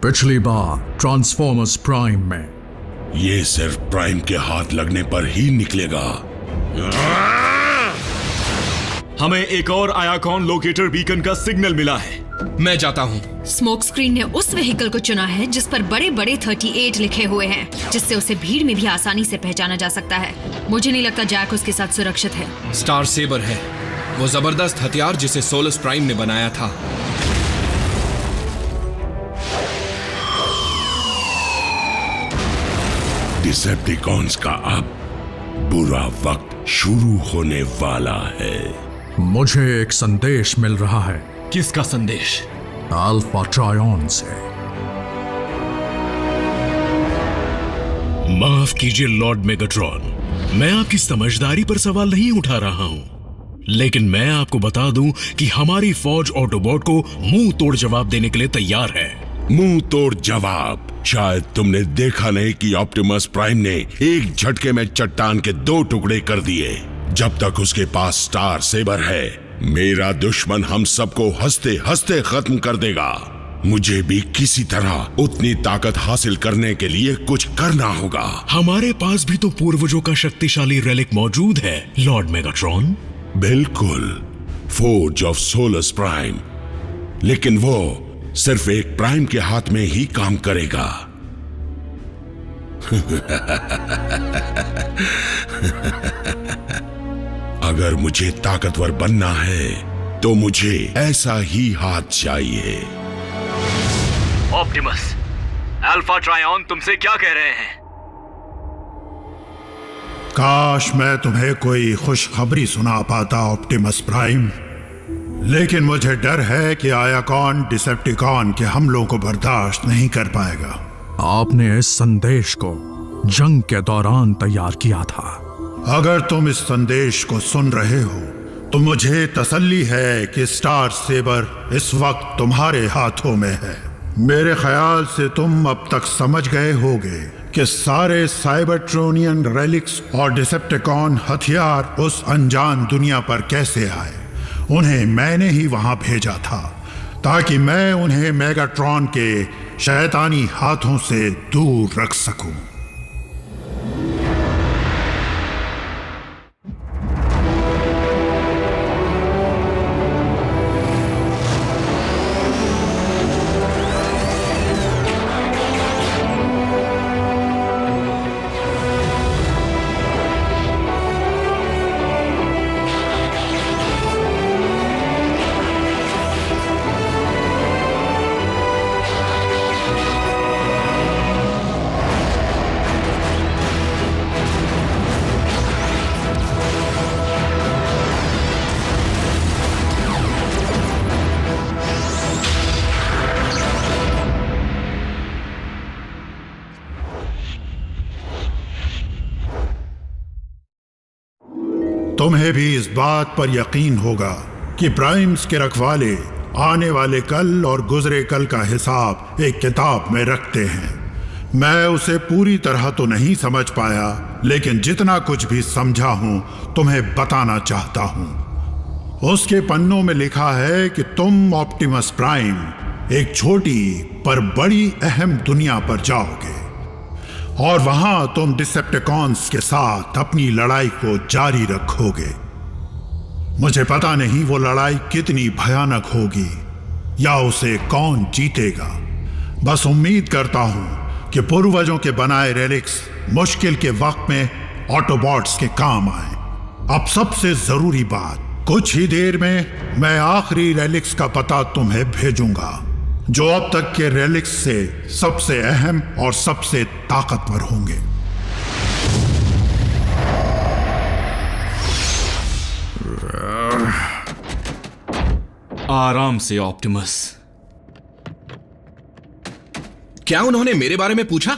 पिछली बार transformers prime में। ये सिर्फ प्राइम के हाथ लगने पर ही निकलेगा। हमें एक और आयाकॉन लोकेटर बीकन का सिग्नल मिला है। मैं जाता हूँ। स्मोक स्क्रीन ने उस व्हीकल को चुना है जिस पर बड़े बड़े 38 लिखे हुए हैं, जिससे उसे भीड़ में भी आसानी से पहचाना जा सकता है। मुझे नहीं लगता जैक उसके साथ सुरक्षित है। स्टार सेबर है, वो जबरदस्त हथियार जिसे सोलस प्राइम ने बनाया था। डिसेप्टिकॉन्स का अब बुरा वक्त शुरू होने वाला है। मुझे एक संदेश मिल रहा है। किसका संदेश? अल्फा ट्रायन से। माफ कीजिए लॉर्ड मेगाट्रॉन, मैं आपकी समझदारी पर सवाल नहीं उठा रहा हूं, लेकिन मैं आपको बता दूं कि हमारी फौज ऑटोबॉट को मुंह तोड़ जवाब देने के लिए तैयार है। मुंह तोड़ जवाब? शायद तुमने देखा नहीं कि ऑप्टिमस प्राइम ने एक झटके में चट्टान के 2 टुकड़े कर दिए। जब तक उसके पास स्टार सेबर है, मेरा दुश्मन हम सबको हंसते हंसते खत्म कर देगा। मुझे भी किसी तरह उतनी ताकत हासिल करने के लिए कुछ करना होगा। हमारे पास भी तो पूर्वजों का शक्तिशाली रेलिक मौजूद है लॉर्ड मेगाट्रॉन। बिल्कुल, फोर्ज ऑफ सोलस प्राइम, लेकिन वो सिर्फ एक प्राइम के हाथ में ही काम करेगा। अगर मुझे ताकतवर बनना है तो मुझे ऐसा ही हाथ चाहिए। ऑप्टिमस, अल्फा ट्रायन तुमसे क्या कह रहे हैं? काश मैं तुम्हें कोई खुशखबरी सुना पाता ऑप्टिमस प्राइम, लेकिन मुझे डर है कि आयाकॉन डिसेप्टिकॉन के हमलों को बर्दाश्त नहीं कर पाएगा। आपने इस संदेश को जंग के दौरान तैयार किया था। अगर तुम इस संदेश को सुन रहे हो तो मुझे तसल्ली है कि स्टार सेबर इस वक्त तुम्हारे हाथों में है। मेरे ख्याल से तुम अब तक समझ गए होगे कि सारे साइबरट्रोनियन रेलिक्स और डिसेप्टिकॉन हथियार उस अनजान दुनिया पर कैसे आए। उन्हें मैंने ही वहां भेजा था ताकि मैं उन्हें मेगाट्रॉन के शैतानी हाथों से दूर रख सकूं। तुम्हें भी इस बात पर यकीन होगा कि प्राइम्स के रखवाले आने वाले कल और गुजरे कल का हिसाब एक किताब में रखते हैं। मैं उसे पूरी तरह तो नहीं समझ पाया, लेकिन जितना कुछ भी समझा हूं तुम्हें बताना चाहता हूं। उसके पन्नों में लिखा है कि तुम ऑप्टिमस प्राइम एक छोटी पर बड़ी अहम दुनिया पर जाओगे और वहां तुम डिसेप्टिकॉन्स के साथ अपनी लड़ाई को जारी रखोगे। मुझे पता नहीं वो लड़ाई कितनी भयानक होगी या उसे कौन जीतेगा। बस उम्मीद करता हूं कि पूर्वजों के बनाए रेलिक्स मुश्किल के वक्त में ऑटोबॉट्स के काम आए। अब सबसे जरूरी बात, कुछ ही देर में मैं आखिरी रेलिक्स का पता तुम्हें भेजूंगा, जो अब तक के रेलिक्स से सबसे अहम और सबसे ताकतवर होंगे। आराम से ऑप्टिमस। क्या उन्होंने मेरे बारे में पूछा?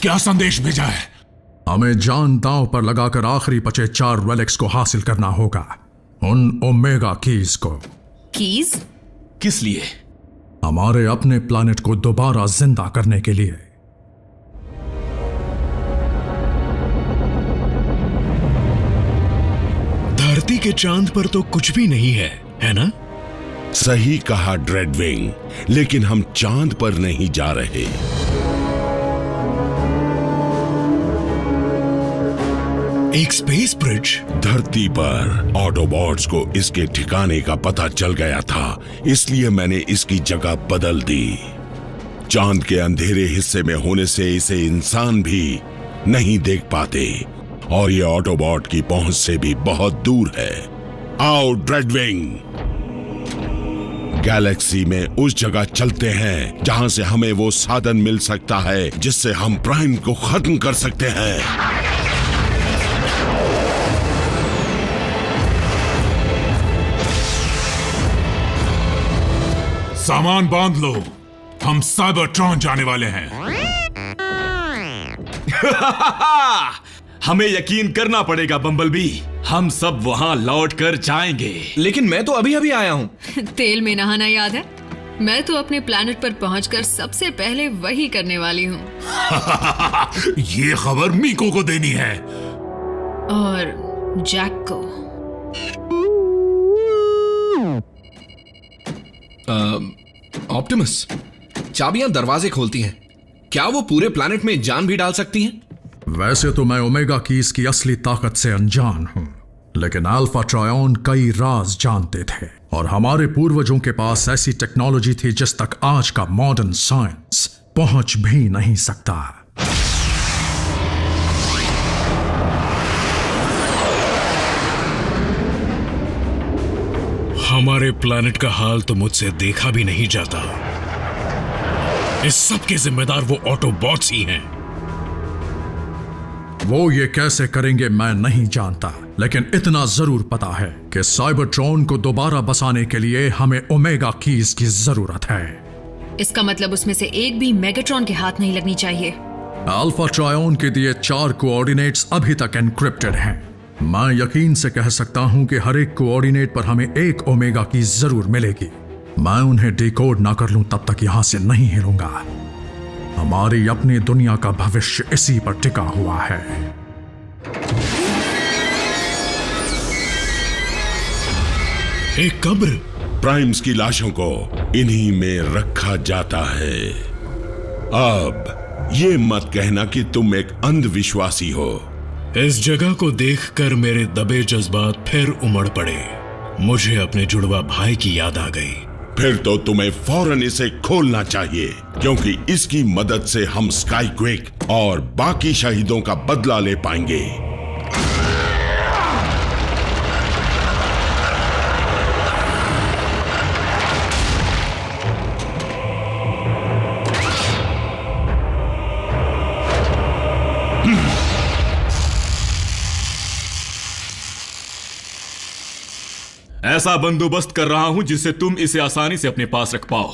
क्या संदेश भेजा है? हमें जान दांव पर लगाकर आखिरी बचे 4 रेलिक्स को हासिल करना होगा, उन ओमेगा कीज को। कीज? किस लिए? हमारे अपने प्लैनेट को दोबारा जिंदा करने के लिए। धरती के चांद पर तो कुछ भी नहीं है, है ना? सही कहा ड्रेडविंग, लेकिन हम चांद पर नहीं जा रहे। एक स्पेस ब्रिज? धरती पर ऑटोबॉट्स को इसके ठिकाने का पता चल गया था, इसलिए मैंने इसकी जगह बदल दी। चांद के अंधेरे हिस्से में होने से इसे इंसान भी नहीं देख पाते, और ये ऑटोबॉट की पहुंच से भी बहुत दूर है। आओ ड्रेडविंग, गैलेक्सी में उस जगह चलते हैं जहां से हमें वो साधन मिल सकता है जिससे हम प्राइम को खत्म कर सकते हैं। सामान बांध लो, हम साइबरट्रॉन जाने वाले हैं। हमें यकीन करना पड़ेगा बम्बलबी, हम सब वहां लौट कर जाएंगे। लेकिन मैं तो अभी अभी आया हूं। तेल में नहाना याद है? मैं तो अपने प्लैनेट पर पहुंचकर सबसे पहले वही करने वाली हूँ। ये खबर मीको को देनी है। और जैक को। ऑप्टिमस, चाबियां दरवाजे खोलती हैं, क्या वो पूरे प्लैनेट में जान भी डाल सकती हैं? वैसे तो मैं ओमेगा कीज की असली ताकत से अनजान हूं, लेकिन अल्फा ट्रायन कई राज जानते थे, और हमारे पूर्वजों के पास ऐसी टेक्नोलॉजी थी जिस तक आज का मॉडर्न साइंस पहुंच भी नहीं सकता। हमारे प्लैनेट का हाल तो मुझसे देखा भी नहीं जाता। इस सब के जिम्मेदार वो ऑटोबॉट्स ही हैं। वो ये कैसे करेंगे मैं नहीं जानता, लेकिन इतना जरूर पता है कि साइबरट्रॉन को दोबारा बसाने के लिए हमें ओमेगा कीज की जरूरत है। इसका मतलब उसमें से एक भी मेगाट्रॉन के हाथ नहीं लगनी चाहिए। अल्फा ट्रायन के दिए 4 कोऑर्डिनेट्स अभी तक एनक्रिप्टेड हैं। मैं यकीन से कह सकता हूं कि हर एक कोऑर्डिनेट पर हमें एक ओमेगा की जरूर मिलेगी। मैं उन्हें डिकोड ना कर लूं तब तक यहां से नहीं हिलूंगा। हमारी अपनी दुनिया का भविष्य इसी पर टिका हुआ है। एक कब्र? प्राइम्स की लाशों को इन्हीं में रखा जाता है। अब ये मत कहना कि तुम एक अंधविश्वासी हो। इस जगह को देखकर मेरे दबे जज्बात फिर उमड़ पड़े। मुझे अपने जुड़वा भाई की याद आ गई। फिर तो तुम्हें फौरन इसे खोलना चाहिए, क्योंकि इसकी मदद से हम स्काईक्वेक और बाकी शहीदों का बदला ले पाएंगे। ऐसा बंदोबस्त कर रहा हूं जिससे तुम इसे आसानी से अपने पास रख पाओ।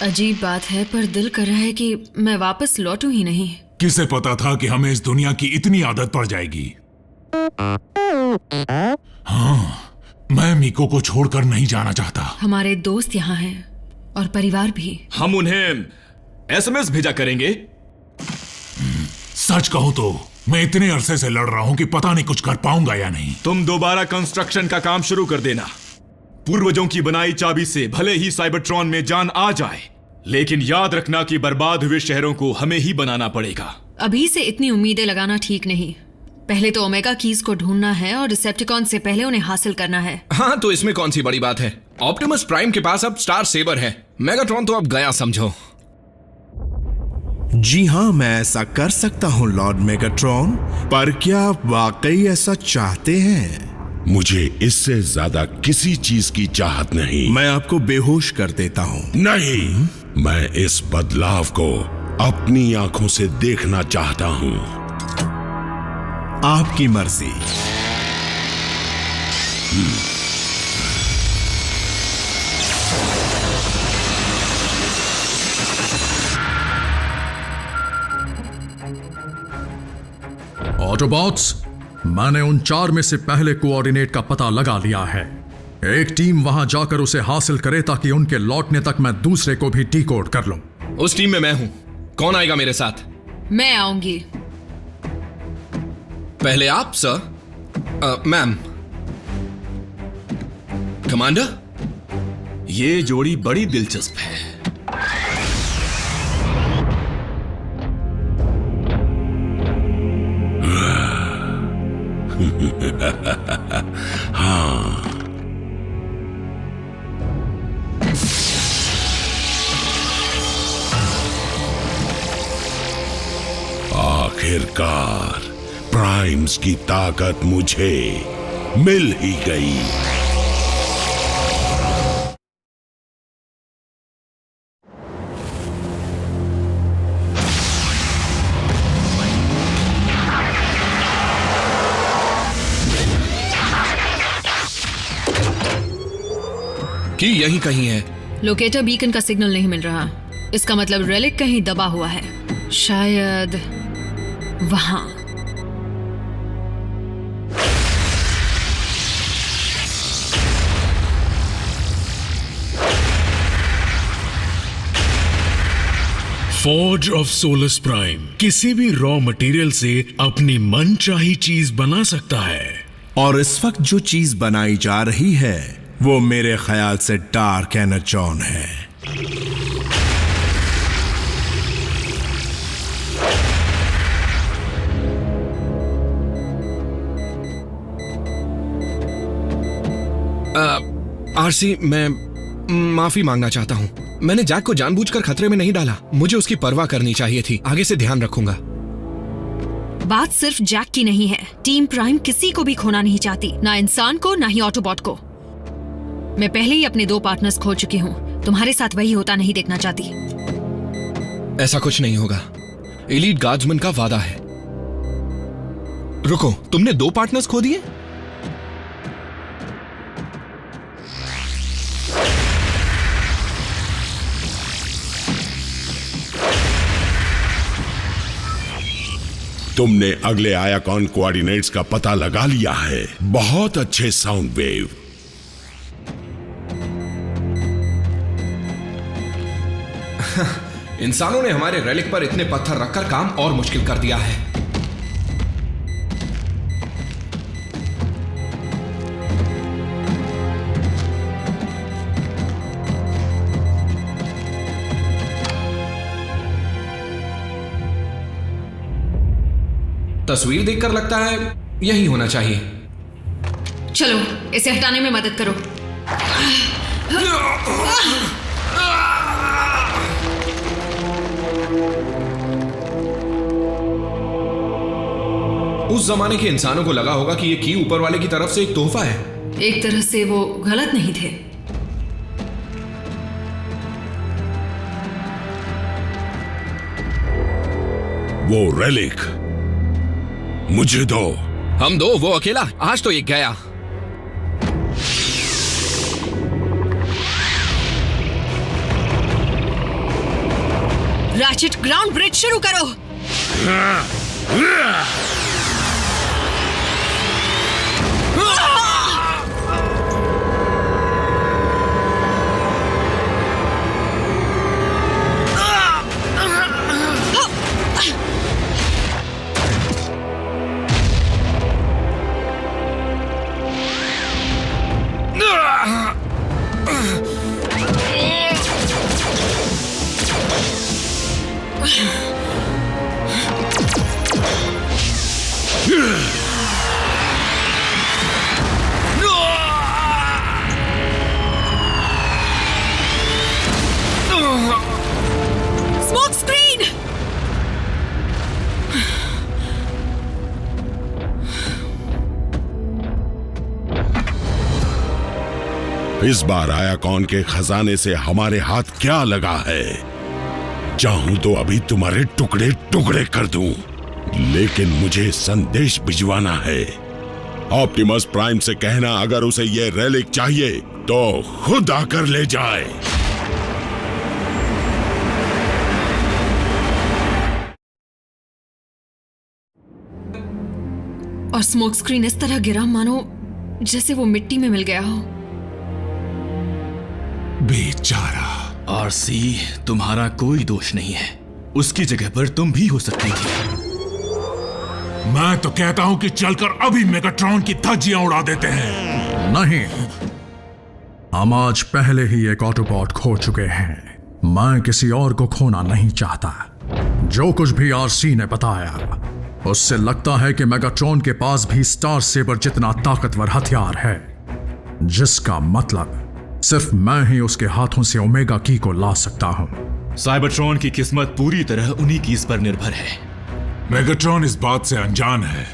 अजीब बात है, पर दिल कर रहा है कि मैं वापस लौटूं ही नहीं। किसे पता था कि हमें इस दुनिया की इतनी आदत पड़ जाएगी। हाँ, मैं मीको को छोड़कर नहीं जाना चाहता। हमारे दोस्त यहाँ हैं और परिवार भी। हम उन्हें एसएमएस भेजा करेंगे। सच कहूं तो मैं इतने अरसे से लड़ रहा हूं कि पता नहीं कुछ कर पाऊंगा या नहीं। तुम दोबारा कंस्ट्रक्शन का काम शुरू कर देना। पूर्वजों की बनाई चाबी से भले ही साइबरट्रॉन में जान आ जाए, लेकिन याद रखना कि बर्बाद हुए शहरों को हमें ही बनाना पड़ेगा। अभी से इतनी उम्मीदें लगाना ठीक नहीं। पहले तो ओमेगा कीज को ढूंढना है और डिसेप्टिकॉन से पहले उन्हें हासिल करना है। हाँ, तो इसमें कौन सी बड़ी बात है। ऑप्टिमस प्राइम के पास अब स्टार सेबर है, मेगाट्रॉन तो अब गया समझो। जी हाँ, मैं ऐसा कर सकता हूँ लॉर्ड मेगाट्रॉन, पर क्या आप वाकई ऐसा चाहते हैं? मुझे इससे ज्यादा किसी चीज की चाहत नहीं। मैं आपको बेहोश कर देता हूँ। नहीं, मैं इस बदलाव को अपनी आंखों से देखना चाहता हूँ। आपकी मर्जी। ऑटोबॉट्स, मैंने उन 4 में से पहले कोऑर्डिनेट का पता लगा लिया है। एक टीम वहां जाकर उसे हासिल करे ताकि उनके लौटने तक मैं दूसरे को भी डिकोड कर लूं। उस टीम में मैं हूं। कौन आएगा मेरे साथ? मैं आऊंगी। पहले आप सर। मैम। कमांडर, ये जोड़ी बड़ी दिलचस्प है। हाँ, आखिरकार प्राइम्स की ताकत मुझे मिल ही गई। कि यहीं कहीं है। लोकेटर बीकन का सिग्नल नहीं मिल रहा। इसका मतलब रेलिक कहीं दबा हुआ है, शायद वहां। फॉर्ज ऑफ सोलस प्राइम किसी भी रॉ मटेरियल से अपनी मनचाही चीज बना सकता है। और इस वक्त जो चीज बनाई जा रही है वो मेरे ख्याल से डार्क एनर्जॉन है। आरसी, मैं माफी मांगना चाहता हूं। मैंने जैक को जानबूझकर खतरे में नहीं डाला। मुझे उसकी परवाह करनी चाहिए थी। आगे से ध्यान रखूंगा। बात सिर्फ जैक की नहीं है। टीम प्राइम किसी को भी खोना नहीं चाहती, ना इंसान को ना ही ऑटोबॉट को। मैं पहले ही अपने 2 पार्टनर्स खो चुकी हूँ। तुम्हारे साथ वही होता नहीं देखना चाहती। ऐसा कुछ नहीं होगा। एलीट गार्ड्समैन का वादा है। रुको, तुमने 2 पार्टनर्स खो दिए? तुमने अगले आयाकॉन कोऑर्डिनेट्स का पता लगा लिया है। बहुत अच्छे साउंड वेव। इंसानों ने हमारे रेलिक पर इतने पत्थर रखकर काम और मुश्किल कर दिया है। तस्वीर देखकर लगता है यही होना चाहिए। चलो इसे हटाने में मदद करो। उस जमाने के इंसानों को लगा होगा कि ये की ऊपर वाले की तरफ से एक तोहफा है। एक तरह से वो गलत नहीं थे। वो रेलिक मुझे दो। हम 2, वो अकेला। आज तो एक गया। रैचेट, ग्राउंड ब्रिज शुरू करो। Smoke screen. इस बार आयाकॉन के खजाने से हमारे हाथ क्या लगा है। चाहूं तो अभी तुम्हारे टुकड़े टुकड़े कर दूं, लेकिन मुझे संदेश भिजवाना है। ऑप्टिमस प्राइम से कहना अगर उसे यह रेलिक चाहिए तो खुद आकर ले जाए। और स्मोक स्क्रीन इस तरह गिरा मानो जैसे वो मिट्टी में मिल गया हो। बेचारा। आरसी, तुम्हारा कोई दोष नहीं है। उसकी जगह पर तुम भी हो सकती थी। मैं तो कहता हूं कि चलकर अभी मेगाट्रॉन की धज्जियां उड़ा देते हैं। नहीं, हम आज पहले ही एक ऑटोबॉट खो चुके हैं। मैं किसी और को खोना नहीं चाहता। जो कुछ भी आरसी ने बताया उससे लगता है कि मेगाट्रॉन के पास भी स्टार सेबर जितना ताकतवर हथियार है, जिसका मतलब सिर्फ मैं ही उसके हाथों से ओमेगा की को ला सकता हूं। साइबरट्रॉन की किस्मत पूरी तरह उन्हीं की इस पर निर्भर है। मेगाट्रॉन इस बात से अनजान है।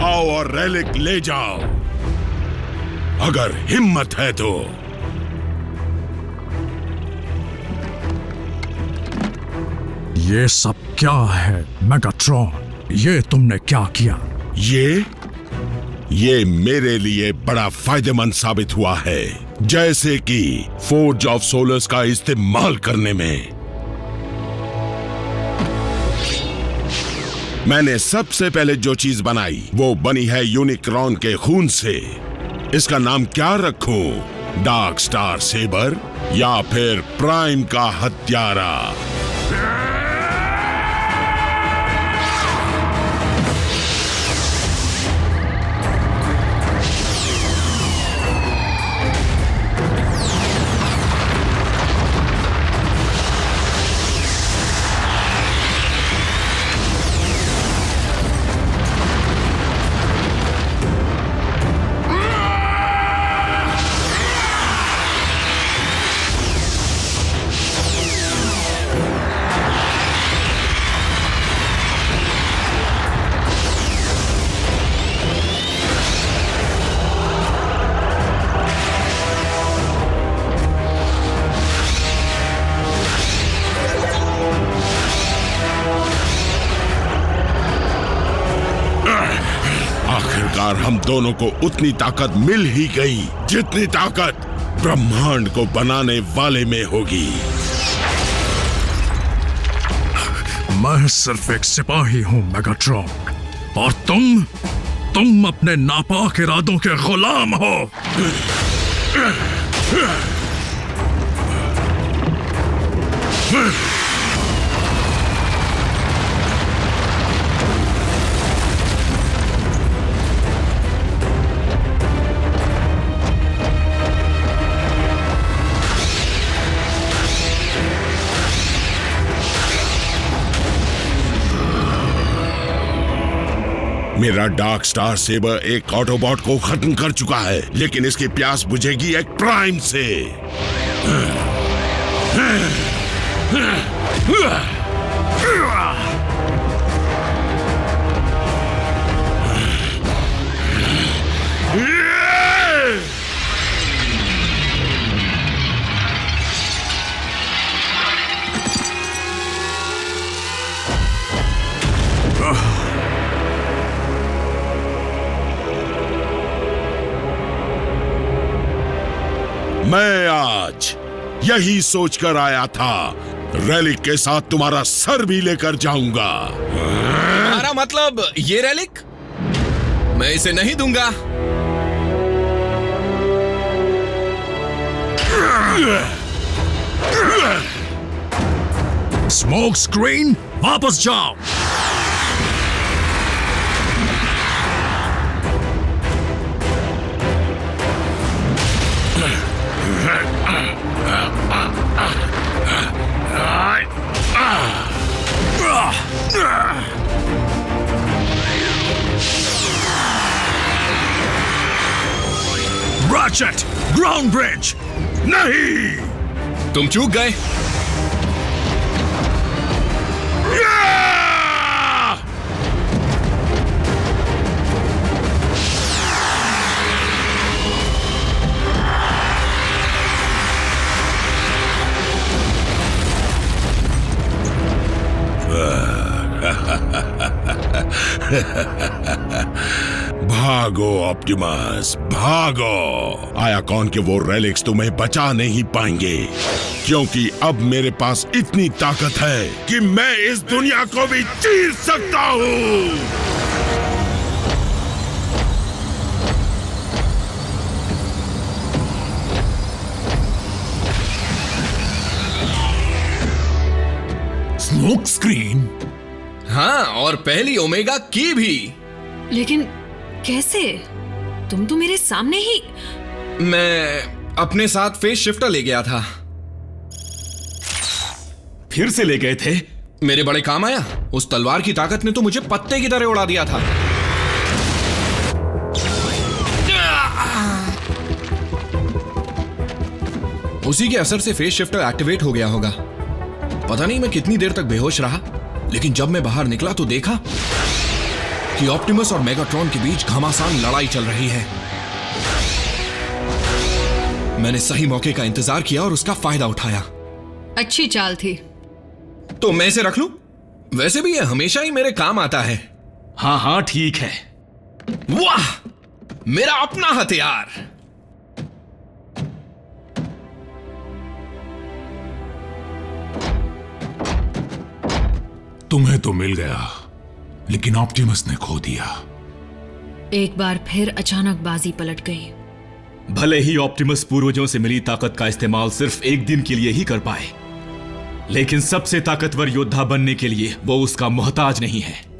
आओ और रेलिक ले जाओ, अगर हिम्मत है तो। ये सब क्या है मेगाट्रॉन? ये तुमने क्या किया? ये मेरे लिए बड़ा फायदेमंद साबित हुआ है, जैसे कि फोर्ज ऑफ सोलर्स का इस्तेमाल करने में। मैंने सबसे पहले जो चीज बनाई वो बनी है यूनिक्रॉन के खून से। इसका नाम क्या रखूं? डार्क स्टार सेबर या फिर प्राइम का हत्यारा? आखिरकार हम दोनों को उतनी ताकत मिल ही गई जितनी ताकत ब्रह्मांड को बनाने वाले में होगी। मैं सिर्फ एक सिपाही हूं मेगाट्रॉन, और तुम अपने नापाक इरादों के गुलाम हो। मेरा डार्क स्टार सेबर एक ऑटोबॉट को खत्म कर चुका है, लेकिन इसकी प्यास बुझेगी एक प्राइम से। मैं आज यही सोचकर आया था, रेलिक के साथ तुम्हारा सर भी लेकर जाऊंगा। तुम्हारा मतलब ये रेलिक? मैं इसे नहीं दूंगा। स्मोक स्क्रीन, वापस जाओ। Ratchet, ground bridge. नहीं, तुम चूक गए। भागो ऑप्टिमस, भागो। आयाकॉन के वो रेलिक्स तुम्हें बचा नहीं पाएंगे, क्योंकि अब मेरे पास इतनी ताकत है कि मैं इस दुनिया को भी चीर सकता हूँ। Smoke screen? हाँ, और पहली ओमेगा की भी। लेकिन कैसे? तुम तो मेरे सामने ही। मैं अपने साथ फेस शिफ्टर ले गया था। फिर से ले गए थे? मेरे बड़े काम आया। उस तलवार की ताकत ने तो मुझे पत्ते की तरह उड़ा दिया था। उसी के असर से फेस शिफ्टर एक्टिवेट हो गया होगा। पता नहीं मैं कितनी देर तक बेहोश रहा, लेकिन जब मैं बाहर निकला तो देखा कि ऑप्टिमस और मेगाट्रॉन के बीच घमासान लड़ाई चल रही है। मैंने सही मौके का इंतजार किया और उसका फायदा उठाया। अच्छी चाल थी। तो मैं इसे रख लूं? वैसे भी यह हमेशा ही मेरे काम आता है। हाँ हाँ ठीक है। वाह, मेरा अपना हथियार। तुम्हें तो मिल गया, लेकिन ऑप्टिमस ने खो दिया। एक बार फिर अचानक बाजी पलट गई। भले ही ऑप्टिमस पूर्वजों से मिली ताकत का इस्तेमाल सिर्फ एक दिन के लिए ही कर पाए, लेकिन सबसे ताकतवर योद्धा बनने के लिए वो उसका मोहताज नहीं है।